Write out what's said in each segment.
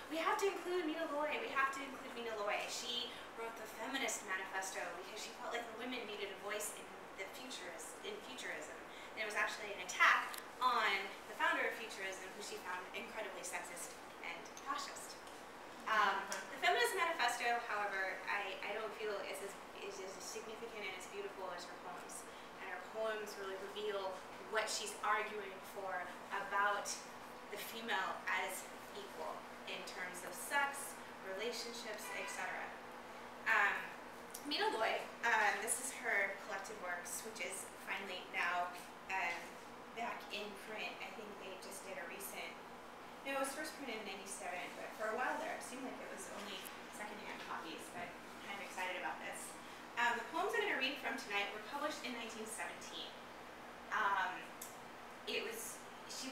we have to include Mina Loy. We have to include Mina Loy. She wrote the Feminist Manifesto because she felt like the women needed a voice in futurism. And it was actually an attack on the founder of futurism, who she found incredibly sexist and fascist. The Feminist Manifesto, however, I don't feel is as significant and as beautiful as her poems. And her poems really reveal what she's arguing for about the female as equal in terms of sex, relationships, etc. Mina Loy, this is her collected works, which is finally now back in print. I think they just did a recent, no, it was first printed in '97, but for a while there it seemed like it was only secondhand copies, but I'm kind of excited about this. The poems I'm going to read from tonight were published in 1917. She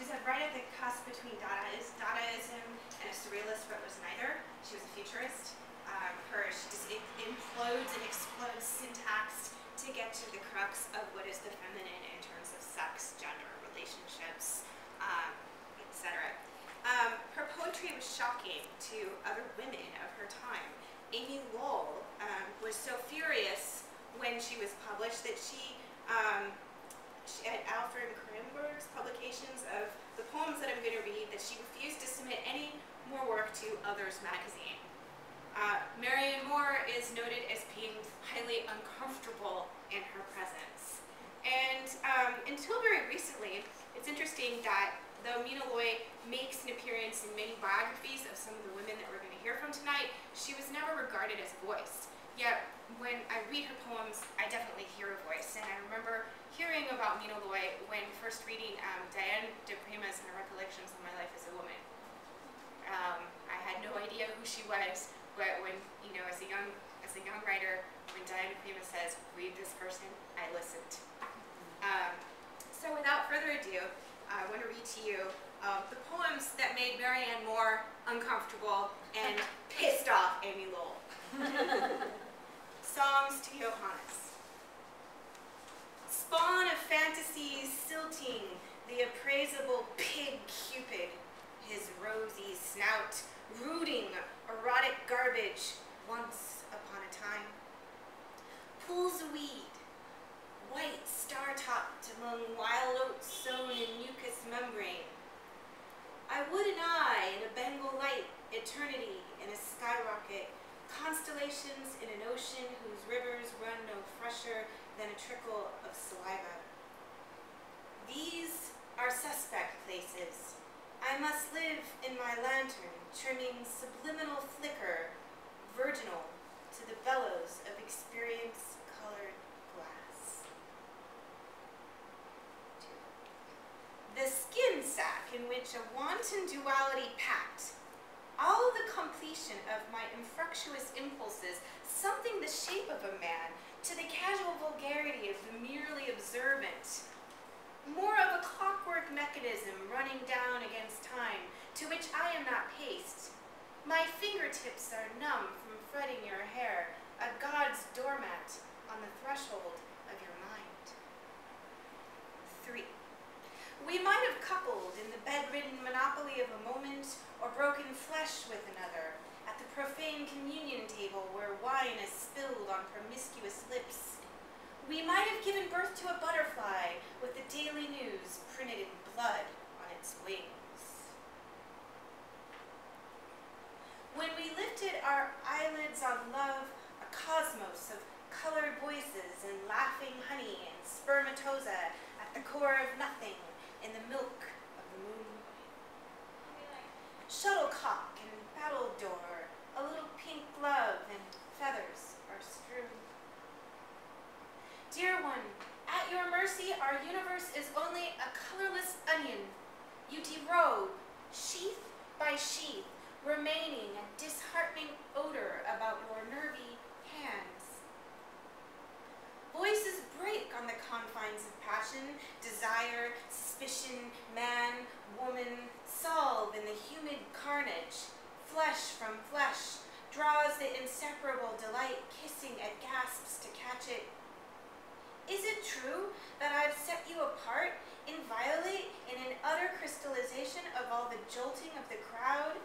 was right at the cusp between Dadaism and a surrealist, but was neither. She was a futurist. It implodes and explodes syntax to get to the crux of what is the feminine in terms of sex, gender, relationships, etc. Her poetry was shocking to other women of her time. Amy Lowell was so furious when she was published that she at Alfred Kronberg's publications of the poems that I'm going to read, that she refused to submit any more work to Others magazine. Marianne Moore is noted as being highly uncomfortable in her presence. And until very recently, it's interesting that though Mina Loy makes an appearance in many biographies of some of the women that we're going to hear from tonight, she was never regarded as a voice. Yet, when I read her poems, I definitely hear a voice. And I remember hearing about Mina Loy when first reading Diane de Prima's and her recollections of my life as a woman. I had no idea who she was, but when, as a young writer, when Diane de Prima says, read this person, I listened. So without further ado, I want to read to you the poems that made Marianne Moore uncomfortable and pissed off Amy Lowell. Songs to Johannes. Spawn of fantasies silting the appraisable pig Cupid, his rosy snout rooting erotic garbage once upon a time. Pools of weed, white star-topped among wild oats sown in mucous membrane. I would an eye in a Bengal light, eternity in a skyrocket, constellations in an ocean whose rivers run no fresher than a trickle of saliva. These are suspect places. I must live in my lantern, trimming subliminal flicker, virginal to the bellows of experience-colored glass. The skin sack in which a wanton duality packed, all the completion of my infructuous impulses, something the shape of a man, to the casual vulgarity of the merely observant, more of a clockwork mechanism running down against time, to which I am not paced. My fingertips are numb from fretting your hair, a god's doormat on the threshold of your mind. 3. We might have coupled in the bedridden monopoly of a moment, or broken flesh with another, at the profane communion table where wine is spilled on promiscuous lips. We might have given birth to a butterfly with the Daily News printed in blood on its wings. When we lifted our eyelids on love, a cosmos of colored voices and laughing honey and spermatoza at the core of nothing in the milk of the moon. Shuttlecock and battledore, a little pink glove and feathers are strewn. Dear one, at your mercy our universe is only a colorless onion. You derobe, sheath by sheath, remaining a disheartening odor about your nervy hands. Voices break on the confines of passion, desire, suspicion, man, woman, solve in the humid carnage. Flesh from flesh draws the inseparable delight, kissing at gasps to catch it. Is it true that I've set you apart, inviolate in an utter crystallization of all the jolting of the crowd,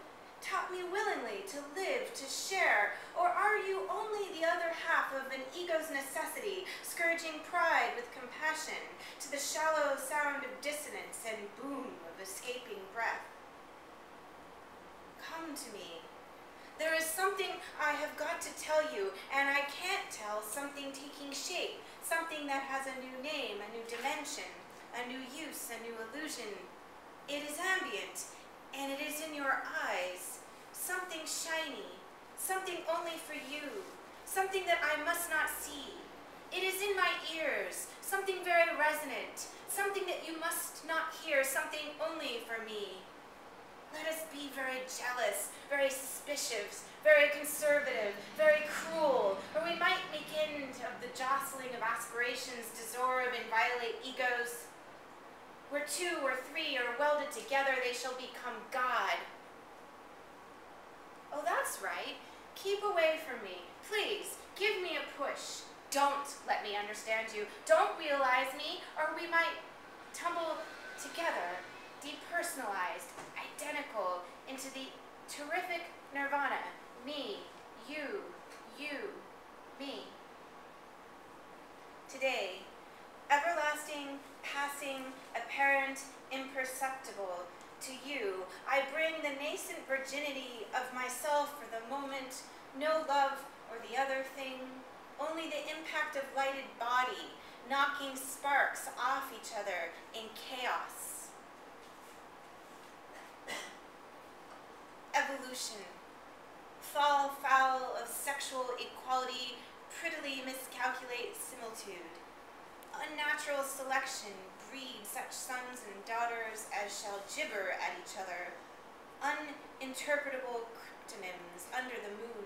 taught me willingly to live, to share? Or are you only the other half of an ego's necessity, scourging pride with compassion to the shallow sound of dissonance and boom of escaping breath? Come to me. There is something I have got to tell you, and I can't tell, something taking shape, something that has a new name, a new dimension, a new use, a new illusion. It is ambient, and it is in your eyes, something shiny, something only for you, something that I must not see. It is in my ears, something very resonant, something that you must not hear, something only for me. Let us be very jealous, very suspicious, very conservative, very cruel, or we might make end of the jostling of aspirations, dissolve and violate egos. Where two or three are welded together, they shall become God. Oh, that's right. Keep away from me. Please, give me a push. Don't let me understand you. Don't realize me, or we might tumble together, depersonalized, identical, into the terrific nirvana. Me, you, me. Today, everlasting, passing, apparent, imperceptible, to you, I bring the nascent virginity of myself for the moment, no love or the other thing, only the impact of lighted body, knocking sparks off each other in chaos. Evolution. Fall foul of sexual equality, prettily miscalculate similitude. Unnatural selection, breed such sons and daughters as shall gibber at each other. Uninterpretable cryptonyms under the moon.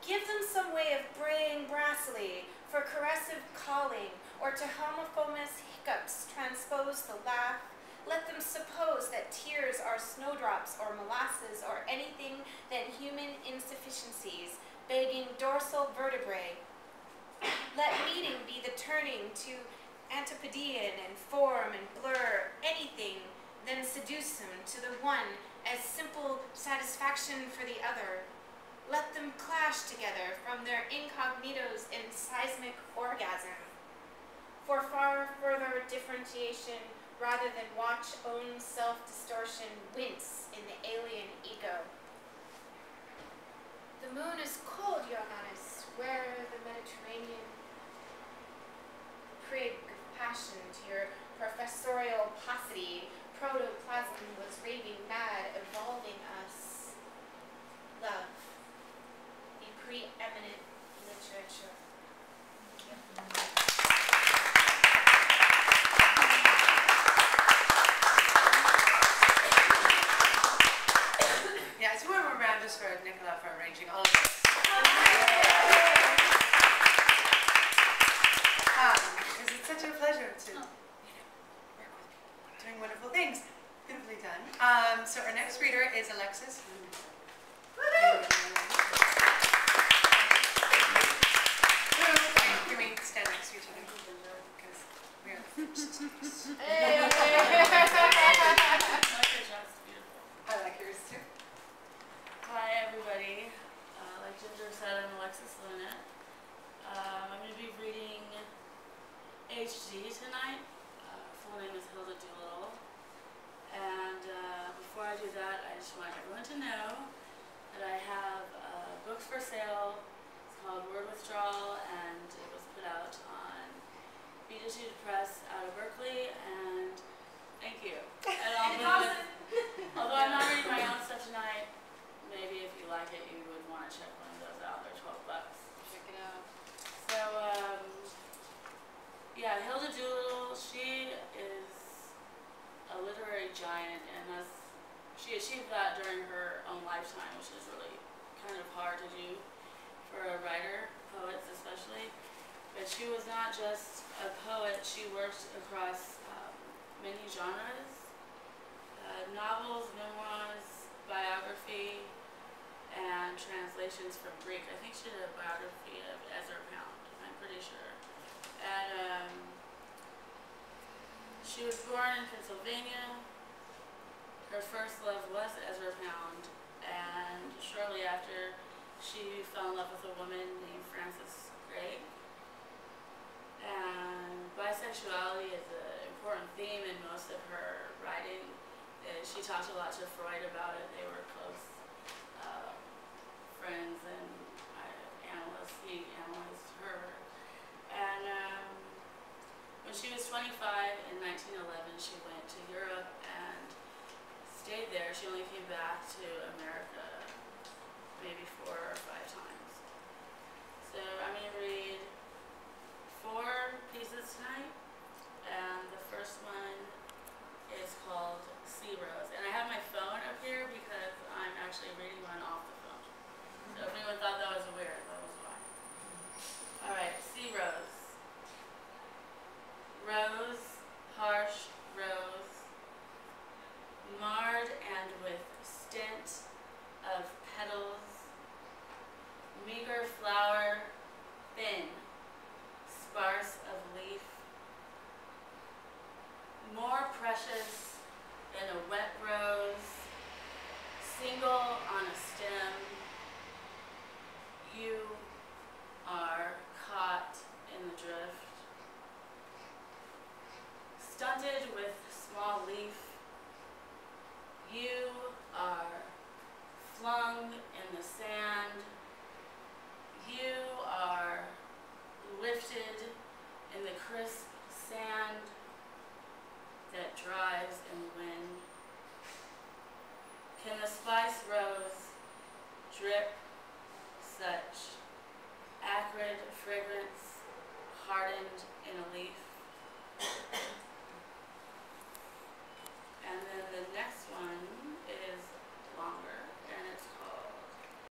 Give them some way of braying brassily for caressive calling, or to homophonous hiccups transpose the laugh. Let them suppose that tears are snowdrops or molasses or anything than human insufficiencies, begging dorsal vertebrae. Let meeting be the turning to antipodean and form and blur, anything, then seduce them to the one as simple satisfaction for the other. Let them clash together from their incognitos in seismic orgasm. For far further differentiation, rather than watch own self-distortion wince in the alien ego. The moon is cold, Johannes, where the Mediterranean prig of passion to your professorial paucity, protoplasm was raving mad, evolving us. Love, the preeminent literature. Thank you. Yeah, it's a warm round just for Nicola for arranging all of this. Because it's such a pleasure to work with people doing wonderful things. Beautifully done. So our next reader is Alexis. Can we stand next to each other? Because we are the first. I like yours too. Hi everybody, like Ginger said, I'm Alexis Lunet. I'm going to be reading HD tonight. Full name is Hilda Doolittle. And before I do that, I just want everyone to know that I have books for sale. It's called Word Withdrawal, and it was put out on B2 Press out of Berkeley, and thank you. And although I'm not reading my own stuff tonight, maybe if you like it, you would want to check one of those out. They're $12. Check it out. So, yeah, Hilda Doolittle, she is a literary giant, and she achieved that during her own lifetime, which is really kind of hard to do for a writer, poets especially. But she was not just a poet, she worked across many genres, novels, memoirs, biography, and translations from Greek. I think she did a biography of Ezra Pound, I'm pretty sure. And she was born in Pennsylvania. Her first love was Ezra Pound, after she fell in love with a woman named Frances Gray. And bisexuality is an important theme in most of her writing. She talked a lot to Freud about it. They were close friends, and he analyzed her. And when she was 25 in 1911, she went to Europe and stayed there. She only came back to America maybe 4 or 5 times. So I'm going to read 4 pieces tonight, and the first one is called Sea Rose. And I have my phone up here because I'm actually reading one off the phone. So if anyone thought that was weird, that was why. Alright, Sea Rose. Rose, harsh rose, marred and with stint of petals, meager flower, thin, sparse of leaf, more precious than a wet rose, single on a stem. You are caught in the drift, stunted with small leaf. You are flung in the sand. You are lifted in the crisp sand that dries in the wind. Can the spice rose drip such acrid fragrance hardened in a leaf?